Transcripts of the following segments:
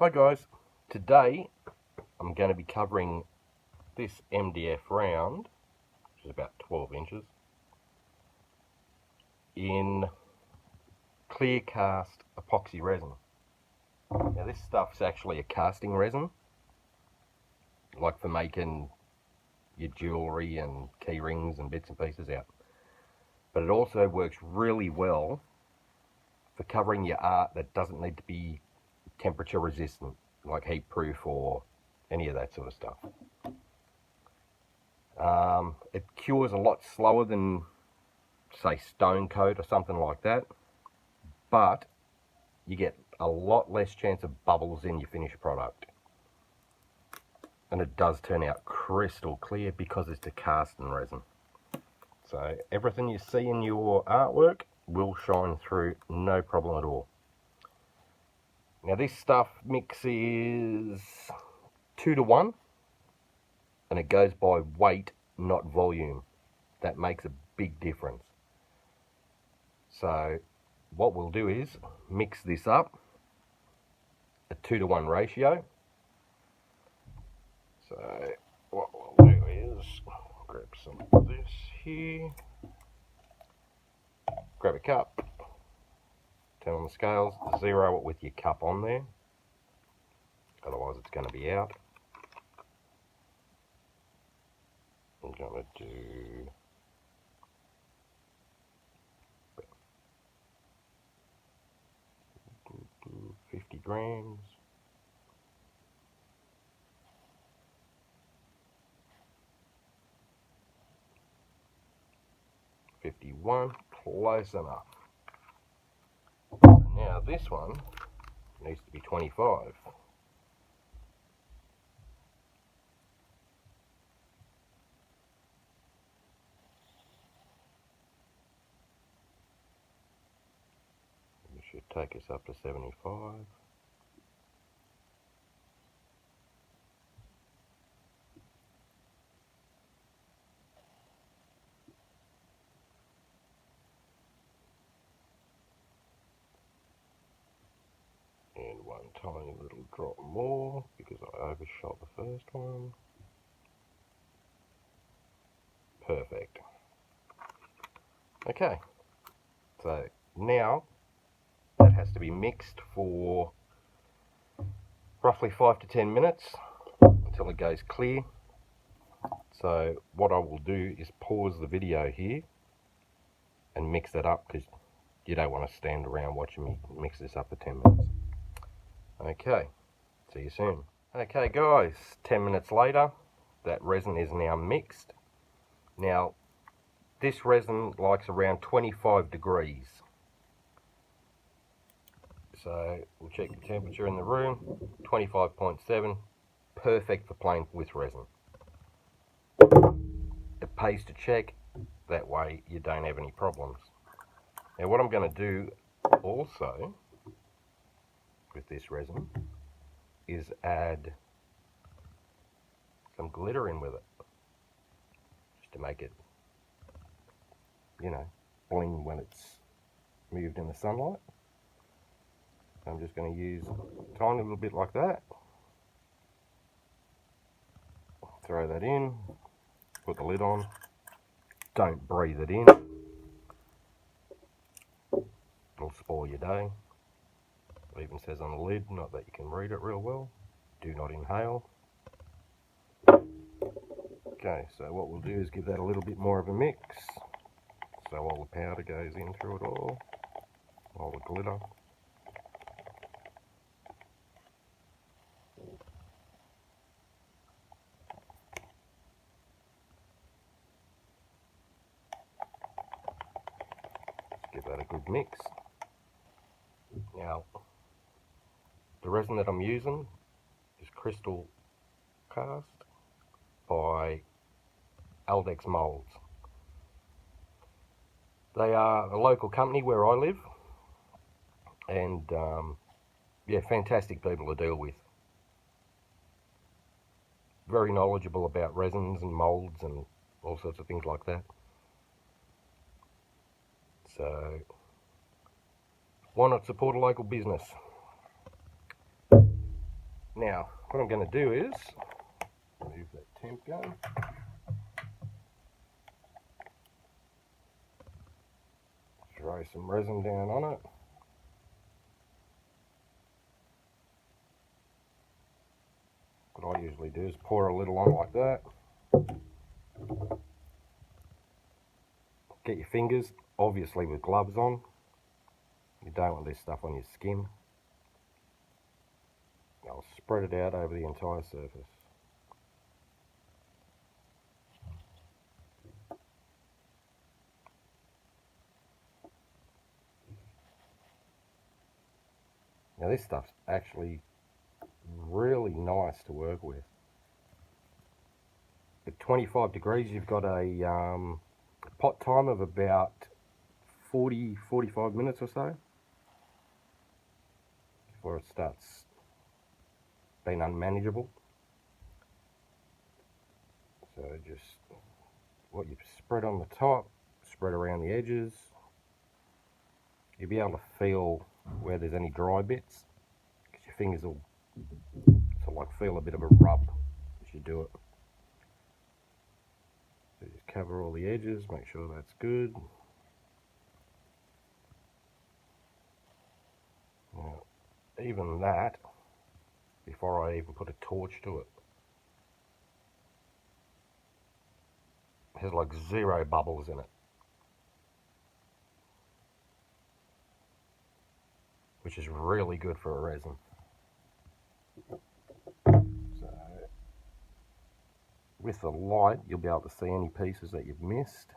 Hi guys, today I'm going to be covering this MDF round, which is about 12 inches, in clear cast epoxy resin. Now this stuff's actually a casting resin, like for making your jewellery and key rings and bits and pieces out. But it also works really well for covering your art that doesn't need to be temperature resistant, like heat proof or any of that sort of stuff. It cures a lot slower than, say, stone coat or something like that, but you get a lot less chance of bubbles in your finished product, and it does turn out crystal clear because it's a casting resin. So everything you see in your artwork will shine through, no problem at all. Now this stuff mixes 2 to 1, and it goes by weight, not volume. That makes a big difference. So what we'll do is mix this up, a 2 to 1 ratio. So what we'll do is grab some of this here, grab a cup, turn on the scales, zero it with your cup on there, otherwise it's going to be out. I'm going to do 50 grams. $51, close enough. So now this one needs to be 25. We should take us up to 75. And one tiny little drop more because I overshot the first one. Perfect. Okay, so now that has to be mixed for roughly 5 to 10 minutes until it goes clear. So what I will do is pause the video here and mix that up, because you don't want to stand around watching me mix this up for 10 minutes. Okay, see you soon. Okay guys, 10 minutes later, that resin is now mixed. Now, this resin likes around 25 degrees. So we'll check the temperature in the room, 25.7, perfect for playing with resin. It pays to check, that way you don't have any problems. Now what I'm going to do also with this resin is add some glitter in with it, just to make it, you know, bling when it's moved in the sunlight. I'm just going to use a tiny little bit like that, throw that in, put the lid on, don't breathe it in, it'll spoil your day. It even says on the lid, not that you can read it real well, do not inhale. Okay, so what we'll do is give that a little bit more of a mix, so all the powder goes in through it all the glitter. Give that a good mix. Now, the resin that I'm using is Crystal Cast by Aldex Moulds. They are a local company where I live, and yeah, fantastic people to deal with. Very knowledgeable about resins and moulds and all sorts of things like that. So why not support a local business? Now, what I'm going to do is remove that temp gun. Throw some resin down on it. What I usually do is pour a little on like that. Get your fingers, obviously with gloves on. You don't want this stuff on your skin. I'll spread it out over the entire surface. Now this stuff's actually really nice to work with. At 25 degrees you've got a pot time of about 40-45 minutes or so before it starts being unmanageable. So just what you've spread on the top, spread around the edges. You'll be able to feel where there's any dry bits, because your fingers will sort of like feel a bit of a rub as you do it. So just cover all the edges, make sure that's good. Now, even that, before I even put a torch to it, has like 0 bubbles in it, which is really good for a resin. So with the light you'll be able to see any pieces that you've missed,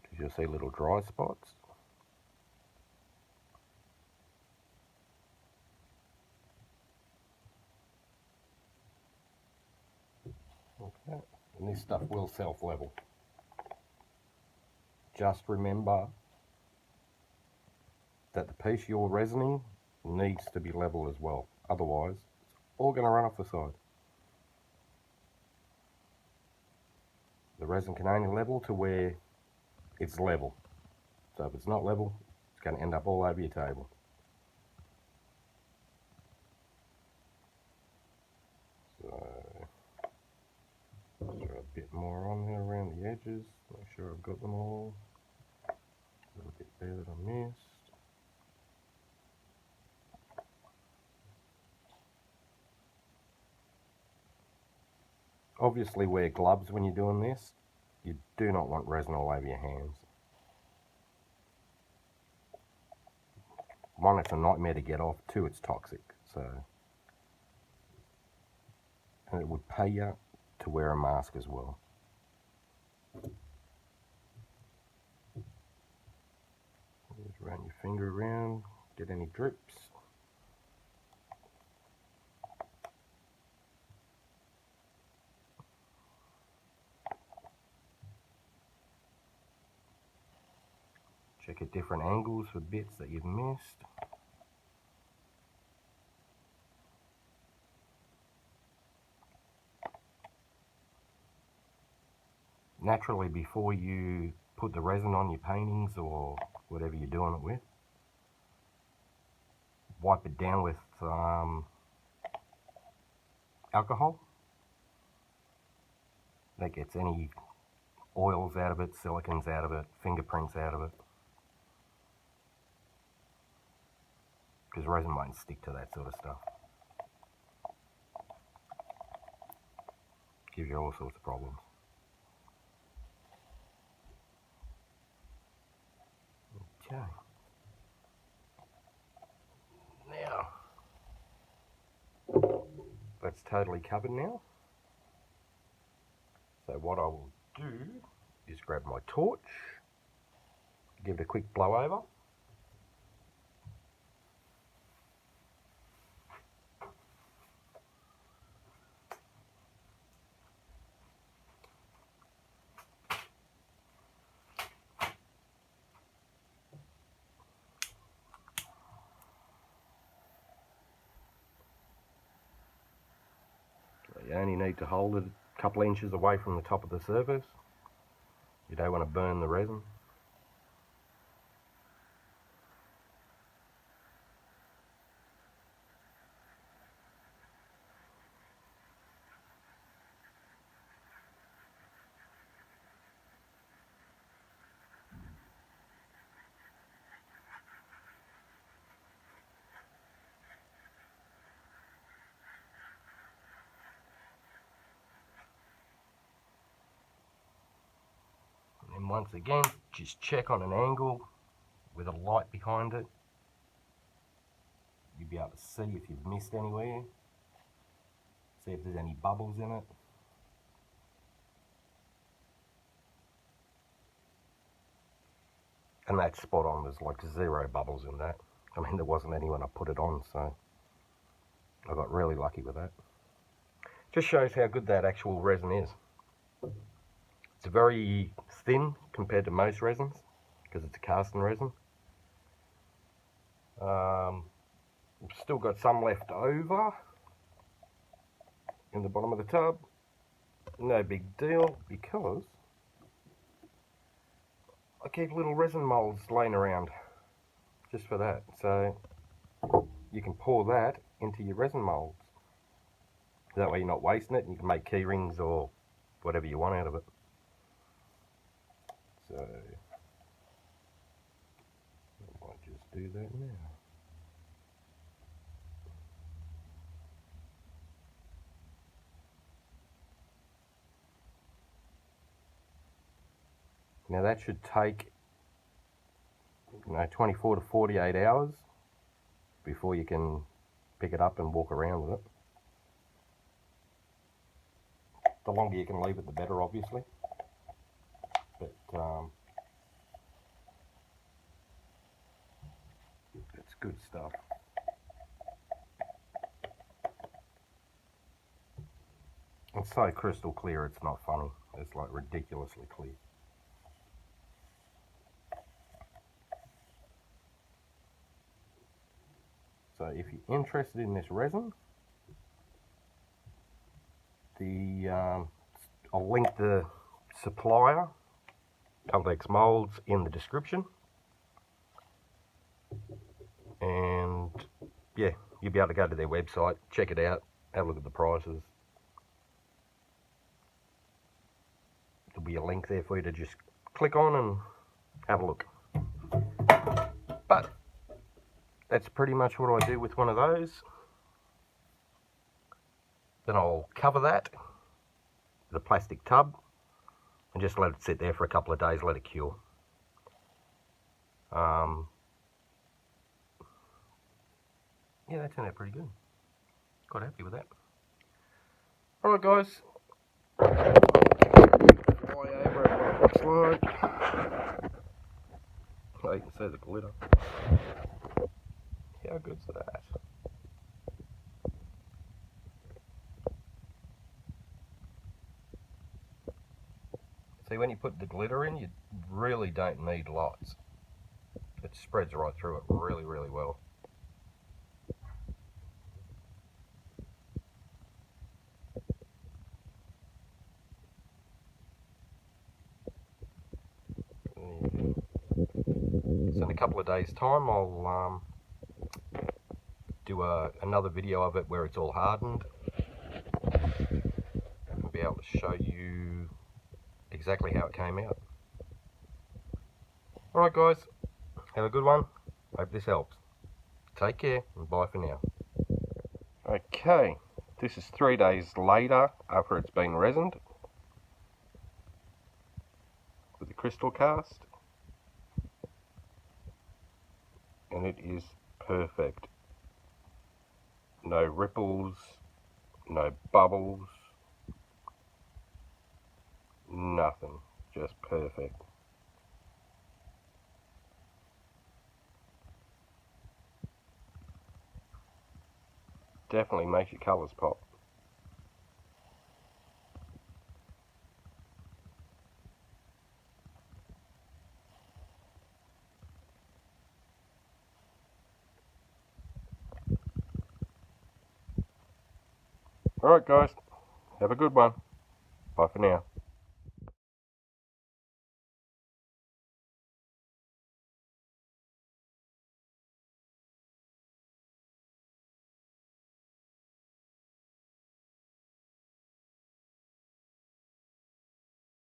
because you'll see little dry spots. Okay, and this stuff will self-level. Just remember that the piece you're resining needs to be level as well, otherwise it's all going to run off the side. The resin can only level to where it's level, so if it's not level it's going to end up all over your table. So throw a bit more on there around the edges, make sure I've got them all. A little bit there that I missed. Obviously wear gloves when you're doing this. You do not want resin all over your hands. One, it's a nightmare to get off. Two, it's toxic. So, and it would pay you to wear a mask as well. Just run your finger around, get any drips. Check at different angles for bits that you've missed. Naturally, before you put the resin on your paintings or whatever you're doing it with, wipe it down with alcohol. That gets any oils out of it, silicons out of it, fingerprints out of it. Because resin won't stick to that sort of stuff. Gives you all sorts of problems. Okay. Now, that's totally covered now. So what I will do is grab my torch, give it a quick blow over. You only need to hold it a couple of inches away from the top of the surface. You don't want to burn the resin. And once again, just check on an angle with a light behind it. You'll be able to see if you've missed anywhere. See if there's any bubbles in it. And that's spot on. There's like 0 bubbles in that. I mean, there wasn't any when I put it on, so I got really lucky with that. Just shows how good that actual resin is. It's very thin compared to most resins because it's a casting resin. We've still got some left over in the bottom of the tub. No big deal because I keep little resin moulds laying around just for that. So you can pour that into your resin moulds. That way you're not wasting it and you can make key rings or whatever you want out of it. So I might just do that now. Now that should take, 24 to 48 hours before you can pick it up and walk around with it. The longer you can leave it, the better, obviously. But it's good stuff. It's so crystal clear, it's not funny. It's like ridiculously clear. So if you're interested in this resin, I'll link the supplier, aldex moulds, in the description. And yeah, you'll be able to go to their website, check it out, have a look at the prices. There'll be a link there for you to just click on and have a look. But that's pretty much what I do with one of those. Then I'll cover that with a plastic tub and just let it sit there for a couple of days, let it cure. Yeah, that turned out pretty good. Quite happy with that. Alright guys, fly over what it looks like. Oh, you can see the glitter. How good's that? See, when you put the glitter in, you really don't need lots. It spreads right through it really, really well. So in a couple of days' time, I'll do another video of it where it's all hardened. I'll be able to show you exactly how it came out. Alright guys, have a good one. Hope this helps. Take care and bye for now. Okay, this is 3 days later after it's been resined with the crystal cast. And it is perfect. No ripples, no bubbles, nothing, just perfect. Definitely makes your colours pop. Alright guys, have a good one. Bye for now.